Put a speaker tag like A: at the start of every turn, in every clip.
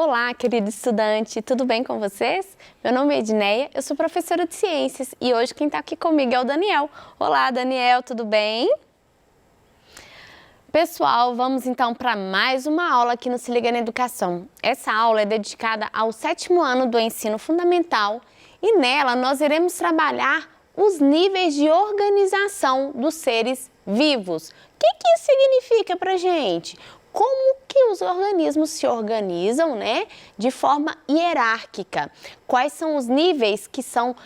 A: Olá, querido estudante, tudo bem com vocês? Meu nome é Edneia, eu sou professora de ciências e hoje quem está aqui comigo é o Daniel. Olá, Daniel, tudo bem? Pessoal, vamos então para mais uma aula aqui no Se Liga na Educação. Essa aula é dedicada ao 7º ano do ensino fundamental e nela nós iremos trabalhar os níveis de organização dos seres vivos. O que isso significa para a gente? Como que os organismos se organizam, né, de forma hierárquica? Quais são os níveis que são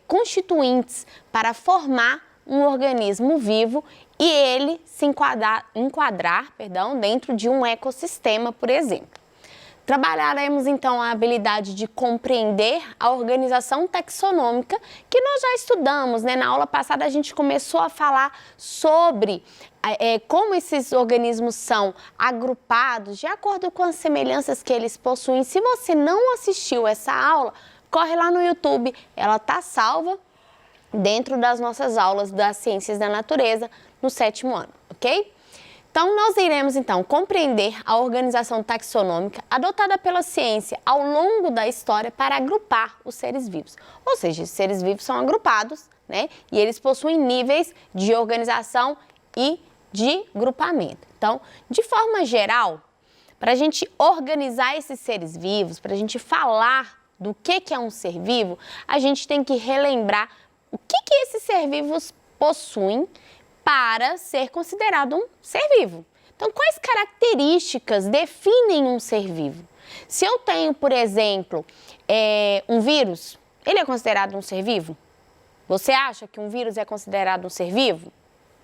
A: constituintes para formar um organismo vivo e ele se enquadrar dentro de um ecossistema, por exemplo. Trabalharemos então a habilidade de compreender a organização taxonômica que nós já estudamos, né? Na aula passada a gente começou a falar sobre como esses organismos são agrupados de acordo com as semelhanças que eles possuem. Se você não assistiu essa aula, corre lá no YouTube, ela está salva dentro das nossas aulas das Ciências da Natureza no 7º ano, ok? Então, nós iremos, então, compreender a organização taxonômica adotada pela ciência ao longo da história para agrupar os seres vivos. Ou seja, os seres vivos são agrupados, né? E eles possuem níveis de organização e de grupamento. Então, de forma geral, para a gente organizar esses seres vivos, para a gente falar do que é um ser vivo, a gente tem que relembrar o que esses seres vivos possuem para ser considerado um ser vivo. Então, quais características definem um ser vivo? Se eu tenho, por exemplo, um vírus, ele é considerado um ser vivo? Você acha que um vírus é considerado um ser vivo?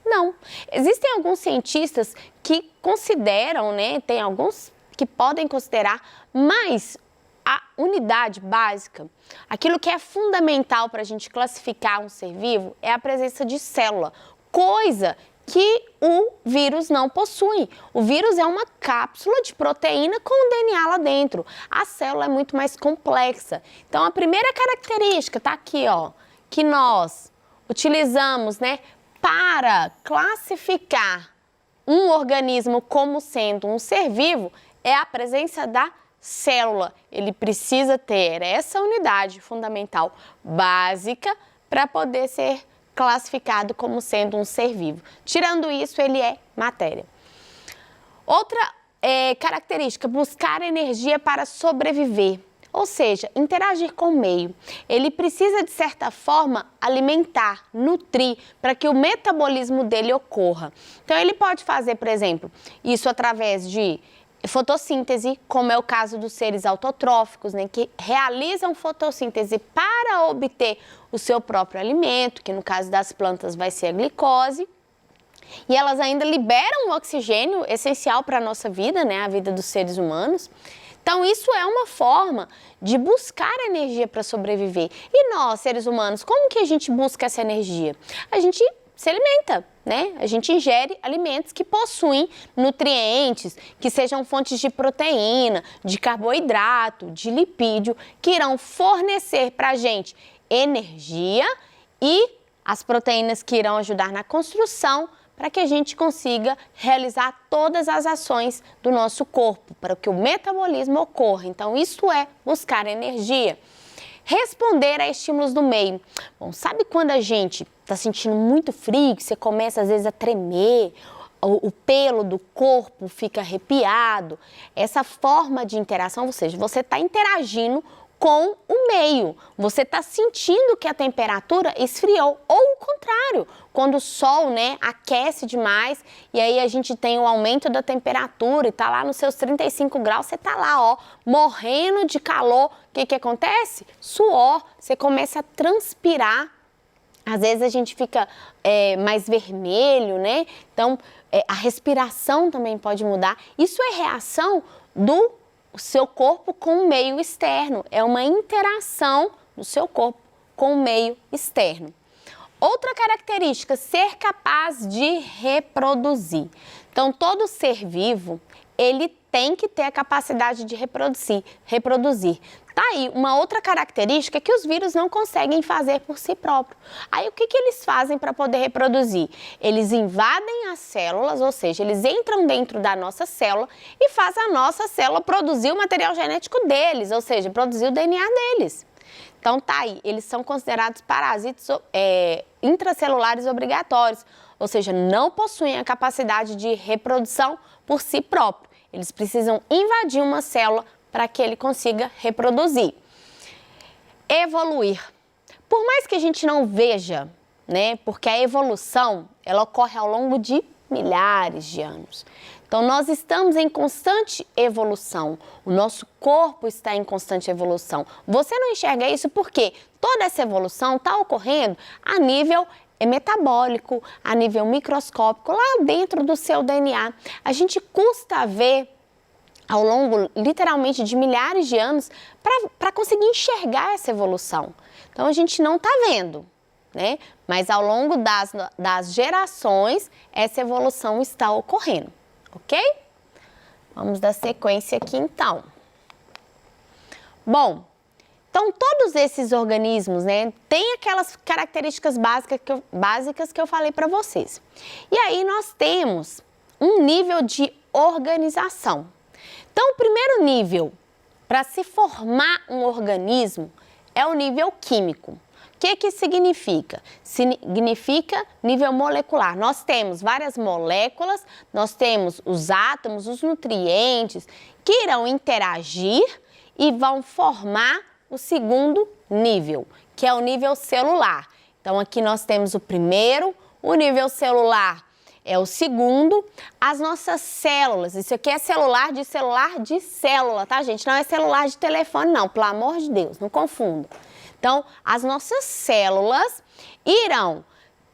A: Não. Existem alguns cientistas que consideram, né, tem alguns que podem considerar, mas a unidade básica, aquilo que é fundamental para a gente classificar um ser vivo é a presença de célula, coisa que o vírus não possui. O vírus é uma cápsula de proteína com DNA lá dentro. A célula é muito mais complexa. Então, a primeira característica está aqui, ó, que nós utilizamos, né, para classificar um organismo como sendo um ser vivo é a presença da célula. Ele precisa ter essa unidade fundamental básica para poder ser classificado como sendo um ser vivo. Tirando isso, ele é matéria. Outra característica, buscar energia para sobreviver, ou seja, interagir com o meio. Ele precisa, de certa forma, alimentar, nutrir, para que o metabolismo dele ocorra. Então, ele pode fazer, por exemplo, isso através de fotossíntese, como é o caso dos seres autotróficos, né, que realizam fotossíntese para obter o seu próprio alimento, que no caso das plantas vai ser a glicose, e elas ainda liberam o oxigênio essencial para a nossa vida, né, a vida dos seres humanos. Então, isso é uma forma de buscar energia para sobreviver. E nós, seres humanos, como que a gente busca essa energia? A gente se alimenta, né? A gente ingere alimentos que possuem nutrientes, que sejam fontes de proteína, de carboidrato, de lipídio, que irão fornecer para a gente energia e as proteínas que irão ajudar na construção para que a gente consiga realizar todas as ações do nosso corpo, para que o metabolismo ocorra. Então, isso é buscar energia. Responder a estímulos do meio. Bom, sabe quando a gente está sentindo muito frio, que você começa às vezes a tremer, o pelo do corpo fica arrepiado? Essa forma de interação, ou seja, você está interagindo com o meio, você está sentindo que a temperatura esfriou, ou o contrário, quando o sol, né, aquece demais e aí a gente tem o aumento da temperatura e está lá nos seus 35 graus, você está lá, ó, morrendo de calor, o que acontece? Suor, você começa a transpirar, às vezes a gente fica mais vermelho, né, então a respiração também pode mudar, isso é reação do seu corpo com o meio externo, é uma interação do seu corpo com o meio externo. Outra característica, ser capaz de reproduzir. Então, todo ser vivo, ele tem que ter a capacidade de reproduzir. Tá aí uma outra característica que os vírus não conseguem fazer por si próprios. Aí o que eles fazem para poder reproduzir? Eles invadem as células, ou seja, eles entram dentro da nossa célula e fazem a nossa célula produzir o material genético deles, ou seja, produzir o DNA deles. Então tá aí, eles são considerados parasitas intracelulares obrigatórios, ou seja, não possuem a capacidade de reprodução por si próprio. Eles precisam invadir uma célula para que ele consiga reproduzir. Evoluir. Por mais que a gente não veja, né, porque a evolução, ela ocorre ao longo de milhares de anos. Então, nós estamos em constante evolução. O nosso corpo está em constante evolução. Você não enxerga isso porque toda essa evolução está ocorrendo a nível metabólico, a nível microscópico, lá dentro do seu DNA. A gente custa ver ao longo, literalmente, de milhares de anos, para conseguir enxergar essa evolução. Então, a gente não está vendo, né? Mas ao longo das gerações, essa evolução está ocorrendo, ok? Vamos dar sequência aqui, então. Bom, então, todos esses organismos, né, têm aquelas características básicas que eu falei para vocês. E aí, nós temos um nível de organização. Então, o primeiro nível para se formar um organismo é o nível químico. O que significa? Significa nível molecular. Nós temos várias moléculas, nós temos os átomos, os nutrientes, que irão interagir e vão formar o segundo nível, que é o nível celular. Então, aqui nós temos o primeiro, o nível celular é o segundo, as nossas células, isso aqui é celular de célula, tá, gente? Não é celular de telefone, não, pelo amor de Deus, não confunda. Então, as nossas células irão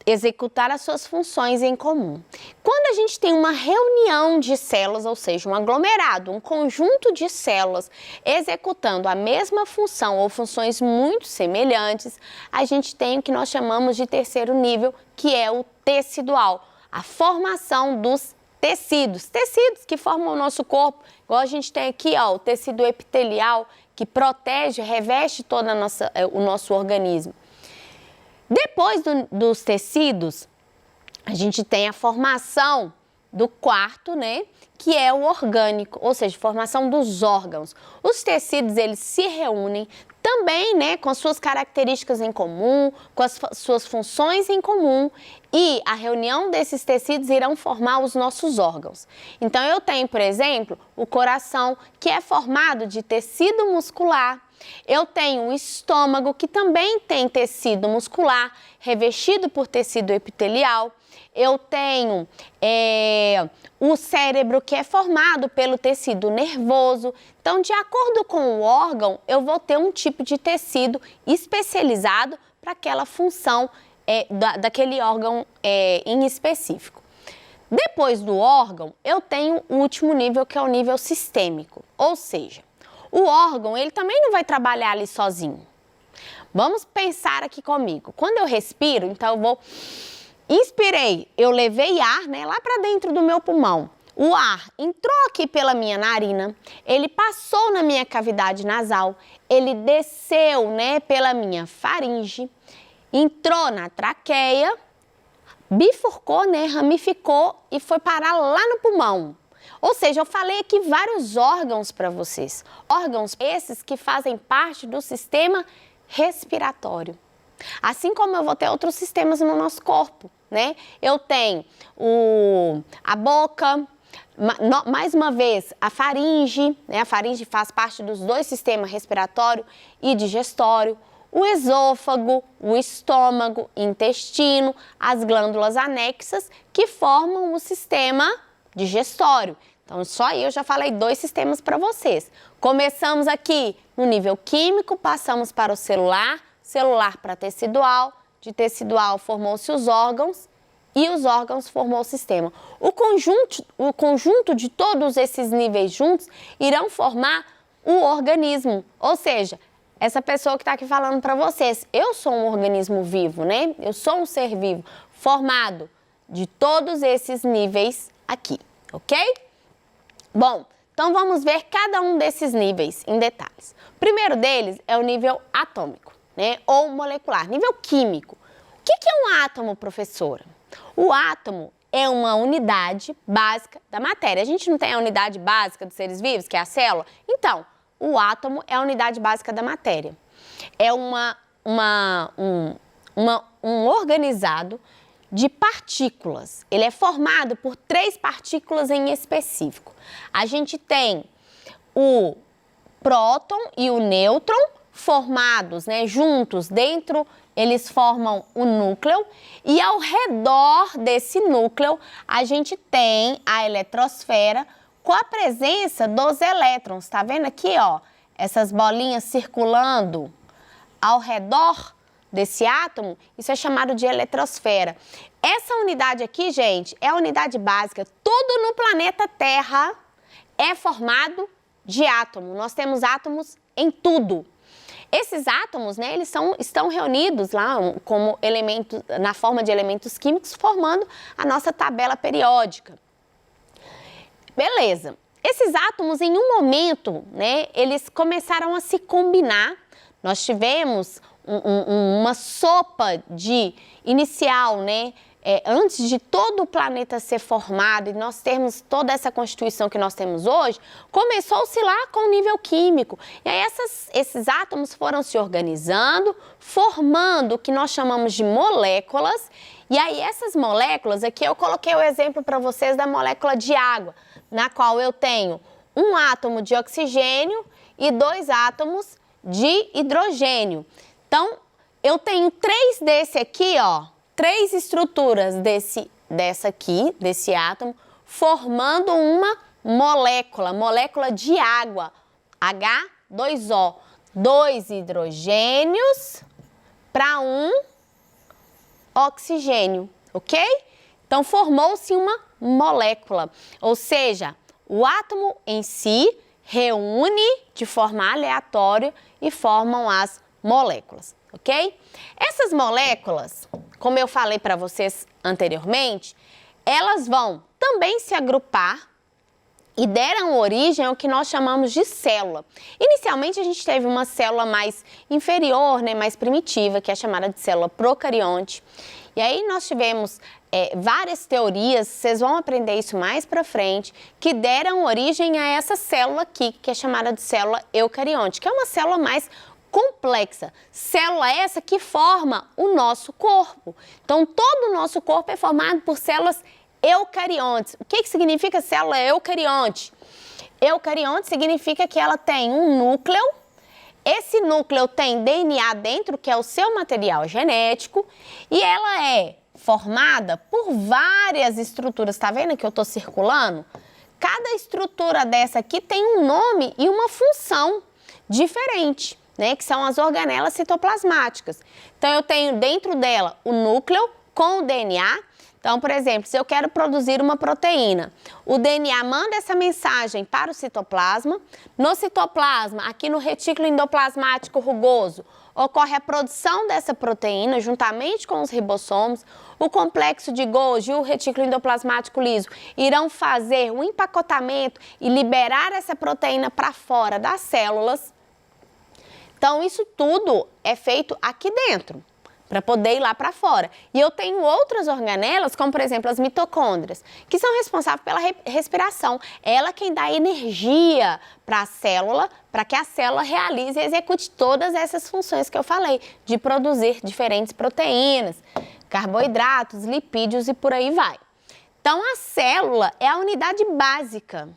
A: executar as suas funções em comum. Quando a gente tem uma reunião de células, ou seja, um aglomerado, um conjunto de células executando a mesma função ou funções muito semelhantes, a gente tem o que nós chamamos de terceiro nível, que é o tecidual. A formação dos tecidos que formam o nosso corpo, igual a gente tem aqui, ó, o tecido epitelial, que protege, reveste todo o nosso organismo. Depois dos tecidos, a gente tem a formação do quarto, né, que é o orgânico, ou seja, formação dos órgãos. Os tecidos, eles se reúnem também, né, com as suas características em comum, com as suas funções em comum, e a reunião desses tecidos irão formar os nossos órgãos. Então, eu tenho, por exemplo, o coração, que é formado de tecido muscular. Eu tenho o estômago, que também tem tecido muscular, revestido por tecido epitelial. Eu tenho o cérebro, que é formado pelo tecido nervoso. Então, de acordo com o órgão, eu vou ter um tipo de tecido especializado para aquela função daquele órgão em específico. Depois do órgão, eu tenho o último nível, que é o nível sistêmico. Ou seja, o órgão, ele também não vai trabalhar ali sozinho. Vamos pensar aqui comigo. Quando eu respiro, então eu vou... Inspirei, eu levei ar, né, lá para dentro do meu pulmão. O ar entrou aqui pela minha narina, ele passou na minha cavidade nasal, ele desceu, né, pela minha faringe, entrou na traqueia, bifurcou, né, ramificou e foi parar lá no pulmão. Ou seja, eu falei aqui vários órgãos para vocês. Órgãos esses que fazem parte do sistema respiratório. Assim como eu vou ter outros sistemas no nosso corpo, né? Eu tenho a boca, mais uma vez, a faringe, né? A faringe faz parte dos dois sistemas respiratório e digestório, o esôfago, o estômago, intestino, as glândulas anexas que formam o sistema digestório. Então, só aí eu já falei 2 sistemas para vocês. Começamos aqui no nível químico, passamos para o celular para tecidual, de tecidual formou-se os órgãos e os órgãos formou o sistema. O conjunto de todos esses níveis juntos irão formar o organismo, ou seja, essa pessoa que está aqui falando para vocês, eu sou um organismo vivo, né? Eu sou um ser vivo formado de todos esses níveis aqui, ok? Bom, Então, vamos ver cada um desses níveis em detalhes. O primeiro deles é o nível atômico, né, ou molecular, nível químico. O que é um átomo, professora? O átomo é uma unidade básica da matéria. A gente não tem a unidade básica dos seres vivos, que é a célula? Então, o átomo é a unidade básica da matéria. É um organizado de partículas. Ele é formado por 3 partículas em específico. A gente tem o próton e o nêutron formados, né, juntos, eles formam o núcleo, e ao redor desse núcleo a gente tem a eletrosfera com a presença dos elétrons. Tá vendo aqui, ó, essas bolinhas circulando ao redor desse átomo? Isso é chamado de eletrosfera. Essa unidade aqui, gente, é a unidade básica. Tudo no planeta Terra é formado de átomo. Nós temos átomos em tudo. Esses átomos, né, eles estão reunidos lá como elementos, na forma de elementos químicos, formando a nossa tabela periódica. Beleza. Esses átomos, em um momento, né, eles começaram a se combinar. Nós tivemos uma sopa inicial, né? Antes de todo o planeta ser formado e nós termos toda essa constituição que nós temos hoje, começou-se lá com o nível químico. E aí esses átomos foram se organizando, formando o que nós chamamos de moléculas. E aí essas moléculas, aqui eu coloquei o exemplo para vocês da molécula de água, na qual eu tenho um átomo de oxigênio e 2 átomos de hidrogênio. Então, eu tenho 3 desse aqui, ó, 3 estruturas desse átomo, formando uma molécula de água, H2O, 2 hidrogênios para 1 oxigênio, ok? Então, formou-se uma molécula, ou seja, o átomo em si reúne de forma aleatória e formam as moléculas, ok? Essas moléculas, como eu falei para vocês anteriormente, elas vão também se agrupar e deram origem ao que nós chamamos de célula. Inicialmente a gente teve uma célula mais inferior, né, mais primitiva, que é chamada de célula procarionte. E aí nós tivemos várias teorias, vocês vão aprender isso mais para frente, que deram origem a essa célula aqui, que é chamada de célula eucarionte, que é uma célula mais complexa. Célula essa que forma o nosso corpo. Então, todo o nosso corpo é formado por células eucariontes. O que significa célula eucarionte? Eucarionte significa que ela tem um núcleo. Esse núcleo tem DNA dentro, que é o seu material genético, e ela é formada por várias estruturas. Tá vendo que eu estou circulando? Cada estrutura dessa aqui tem um nome e uma função diferente, né, que são as organelas citoplasmáticas. Então, eu tenho dentro dela o núcleo com o DNA. Então, por exemplo, se eu quero produzir uma proteína, o DNA manda essa mensagem para o citoplasma. No citoplasma, aqui no retículo endoplasmático rugoso, ocorre a produção dessa proteína juntamente com os ribossomos. O complexo de Golgi e o retículo endoplasmático liso irão fazer o empacotamento e liberar essa proteína para fora das células. Então, isso tudo é feito aqui dentro, para poder ir lá para fora. E eu tenho outras organelas, como por exemplo as mitocôndrias, que são responsáveis pela respiração. Ela quem dá energia para a célula, para que a célula realize e execute todas essas funções que eu falei, de produzir diferentes proteínas, carboidratos, lipídios e por aí vai. Então, a célula é a unidade básica.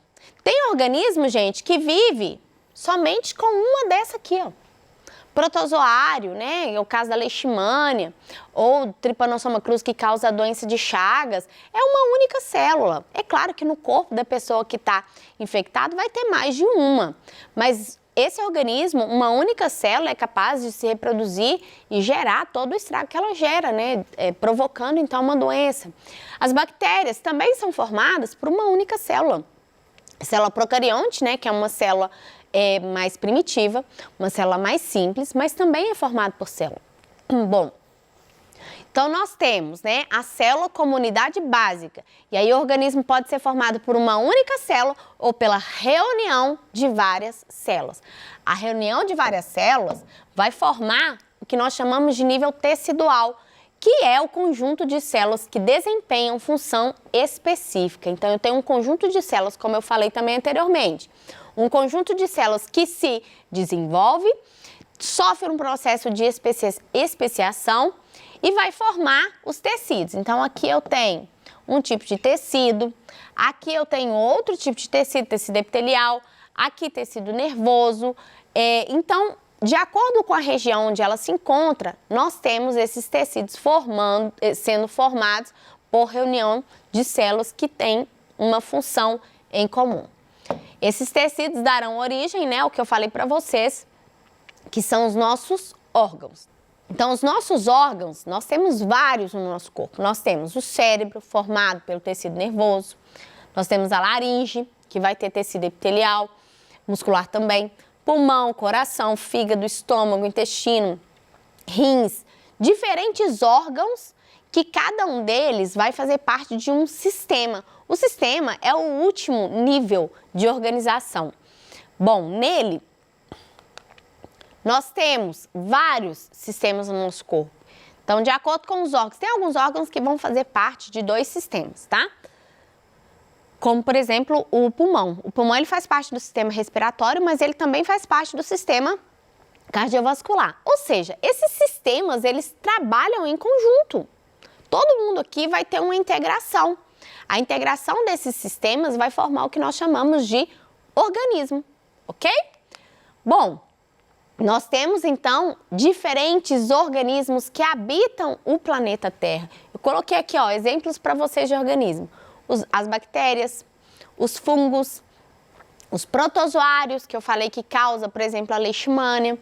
A: Tem organismo, gente, que vive somente com uma dessa aqui, ó. Protozoário, né? É o caso da leishmania, ou Trypanosoma cruzi, que causa a doença de Chagas, é uma única célula. É claro que no corpo da pessoa que está infectada vai ter mais de uma, mas esse organismo, uma única célula, é capaz de se reproduzir e gerar todo o estrago que ela gera, né? Provocando então uma doença. As bactérias também são formadas por uma única célula. Célula procarionte, né? Que é uma célula mais primitiva, uma célula mais simples, mas também é formada por célula. Bom, Então, nós temos, né, a célula como unidade básica. E aí o organismo pode ser formado por uma única célula ou pela reunião de várias células. A reunião de várias células vai formar o que nós chamamos de nível tecidual, que é o conjunto de células que desempenham função específica. Então, eu tenho um conjunto de células, como eu falei também anteriormente. Um conjunto de células que se desenvolve, sofre um processo de especiação e vai formar os tecidos. Então, aqui eu tenho um tipo de tecido, aqui eu tenho outro tipo de tecido, tecido epitelial, aqui tecido nervoso. Então, de acordo com a região onde ela se encontra, nós temos esses tecidos sendo formados por reunião de células que têm uma função em comum. Esses tecidos darão origem, né, ao que eu falei para vocês, que são os nossos órgãos. Então, os nossos órgãos, nós temos vários no nosso corpo. Nós temos o cérebro, formado pelo tecido nervoso. Nós temos a laringe, que vai ter tecido epitelial, muscular também. Pulmão, coração, fígado, estômago, intestino, rins. Diferentes órgãos que cada um deles vai fazer parte de um sistema. O sistema é o último nível de organização. Bom, nele nós temos vários sistemas no nosso corpo. Então, de acordo com os órgãos, tem alguns órgãos que vão fazer parte de 2 sistemas, tá? Como, por exemplo, o pulmão. O pulmão ele faz parte do sistema respiratório, mas ele também faz parte do sistema cardiovascular. Ou seja, esses sistemas, eles trabalham em conjunto. Todo mundo aqui vai ter uma integração. A integração desses sistemas vai formar o que nós chamamos de organismo, ok? Bom, nós temos, então, diferentes organismos que habitam o planeta Terra. Eu coloquei aqui, ó, exemplos para vocês de organismo. As bactérias, os fungos, os protozoários, que eu falei que causa, por exemplo, a leishmania,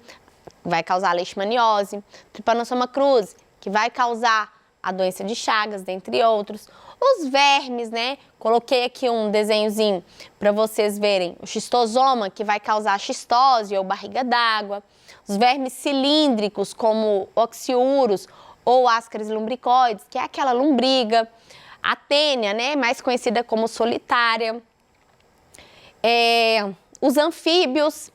A: vai causar a leishmaniose, Trypanosoma cruzi, que vai causar a doença de Chagas, dentre outros. Os vermes, né? Coloquei aqui um desenhozinho para vocês verem. O xistosoma, que vai causar xistose ou barriga d'água. Os vermes cilíndricos, como oxiurus ou ascaris lumbricoides, que é aquela lombriga. A tênia, né? Mais conhecida como solitária. Os anfíbios,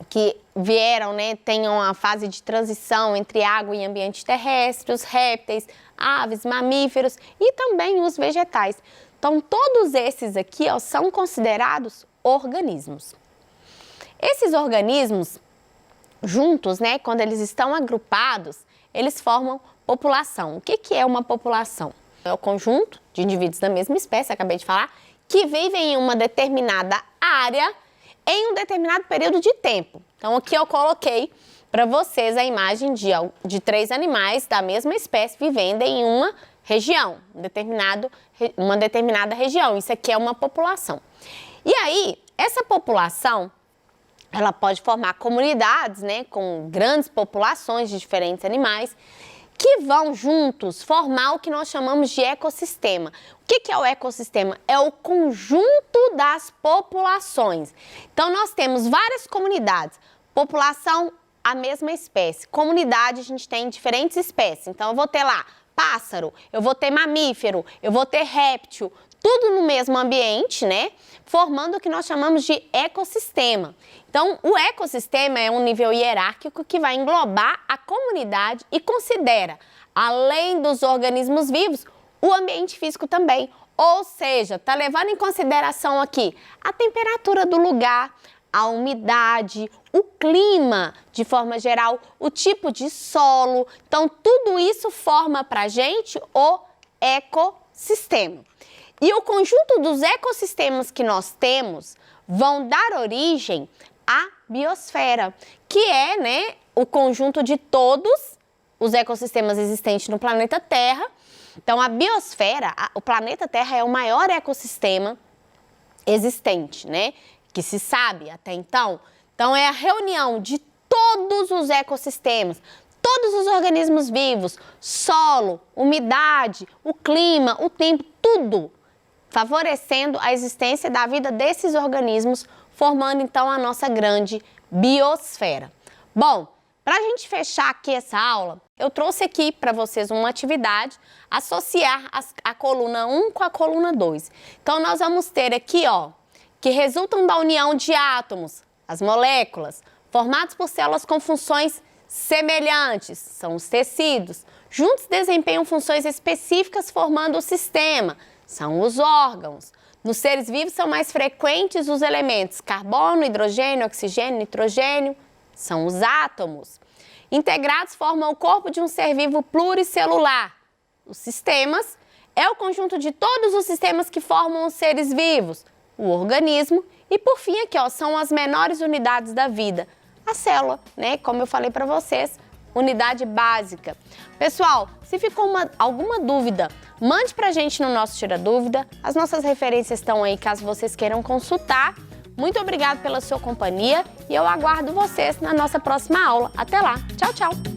A: que vieram, né, tenham a fase de transição entre água e ambiente terrestre, os répteis, aves, mamíferos e também os vegetais. Então, todos esses aqui, ó, são considerados organismos. Esses organismos, juntos, né, quando eles estão agrupados, eles formam população. O que é uma população? É o conjunto de indivíduos da mesma espécie, acabei de falar, que vivem em uma determinada área em um determinado período de tempo. Então, aqui eu coloquei para vocês a imagem de 3 animais da mesma espécie vivendo em uma região, uma determinada região. Isso aqui é uma população. E aí, essa população, ela pode formar comunidades, né, com grandes populações de diferentes animais, que vão juntos formar o que nós chamamos de ecossistema. O que é o ecossistema? É o conjunto das populações. Então, nós temos várias comunidades. População, a mesma espécie. Comunidade, a gente tem diferentes espécies. Então, eu vou ter lá pássaro, eu vou ter mamífero, eu vou ter réptil, tudo no mesmo ambiente, né? Formando o que nós chamamos de ecossistema. Então, o ecossistema é um nível hierárquico que vai englobar a comunidade e considera, além dos organismos vivos, o ambiente físico também. Ou seja, está levando em consideração aqui a temperatura do lugar, a umidade, o clima de forma geral, o tipo de solo. Então, tudo isso forma para a gente o ecossistema. E o conjunto dos ecossistemas que nós temos vão dar origem à biosfera, que é, né, o conjunto de todos os ecossistemas existentes no planeta Terra. Então, a biosfera, o planeta Terra é o maior ecossistema existente, né, que se sabe até então. Então, é a reunião de todos os ecossistemas, todos os organismos vivos, solo, umidade, o clima, o tempo, tudo favorecendo a existência da vida desses organismos, formando então a nossa grande biosfera. Bom, Para a gente fechar aqui essa aula, eu trouxe aqui para vocês uma atividade, associar a coluna 1 com a coluna 2. Então, nós vamos ter aqui, ó, que resultam da união de átomos, as moléculas, formados por células com funções semelhantes, são os tecidos. Juntos desempenham funções específicas formando o sistema, são os órgãos. Nos seres vivos são mais frequentes os elementos carbono, hidrogênio, oxigênio, nitrogênio, são os átomos. Integrados formam o corpo de um ser vivo pluricelular. Os sistemas é o conjunto de todos os sistemas que formam os seres vivos, o organismo e, por fim, aqui, ó, são as menores unidades da vida. A célula, né? Como eu falei para vocês, unidade básica. Pessoal, se ficou alguma dúvida, mande pra gente no nosso Tira Dúvida. As nossas referências estão aí, caso vocês queiram consultar. Muito obrigada pela sua companhia e eu aguardo vocês na nossa próxima aula. Até lá. Tchau, tchau.